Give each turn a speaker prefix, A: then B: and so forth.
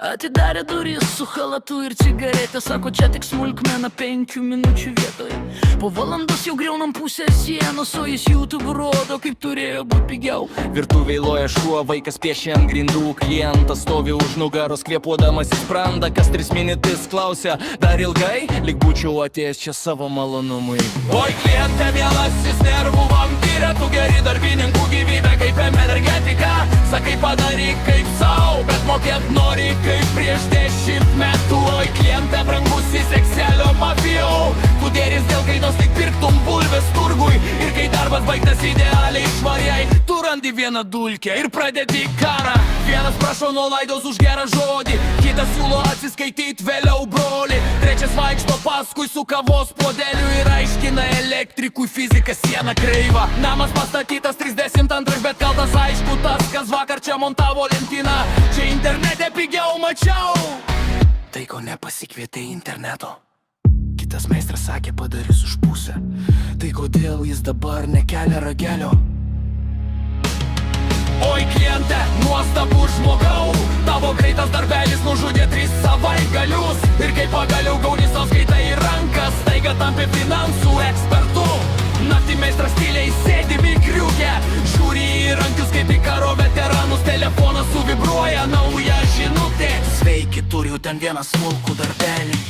A: Atidarė duris su chalatu ir cigaretė. Sako, čia tik smulkmena 5 minučių vietoje. Po valandos jau griaunam pusę sienos, o jis YouTube rodo, kaip turėjo būti pigiau.
B: Virtuvėj loja šuo, vaikas piešia ant grindų. Klientas stovi už nugaros, kvėpuodamas į sprandą. Kas 3 minutės klausia, dar ilgai? Lyg būčiau atėjęs čia savo malonumui. Oi, kliente, mielasis nervų vampyrė, tu geri darbininkų gyvybę kaip energetika. Sakai, padaryk kaip sau, bet mokėt nori kaip prieš 10 metų. Oi, kliente, brangusis Excelio mafijau, tu dėris dėl kainos, tik pirktum bulves turgui. Ir kai darbas baigtas idealiai švariai, tu randi vieną dulkę ir pradedi karą. Vienas prašo nuolaidos už gerą žodį, kitas siūlo atsiskaityt vėliau broli. Trečias vaikšto paskui su kavos puodeliu ir aiškina elektrikui fiziką sieną kreivą. Namas pastatytas 32, bet kaltas aišku tas, kas vakar čia montavo lentyną. Čia internete pigiau mačiau. Tai ko nepasikvietė interneto. Kitas meistras sakė, padarys už pusę. Tai kodėl jis dabar nekelia ragelio? Oi, kliente, nuostabų žmogau, tavo greitas darbelis nužudė 3 savaitgalius. Ir kai pagaliau gauni sąskaitą į rankas, staiga tampi finansų ekspertu. Naktį meistras tyliai sėdi mikriuke, žiūri į rankius kaip į karo veteranus. Telefonas suvibruoja, nauja žinutė. Sveiki, turiu ten vieną smulkų darbelį.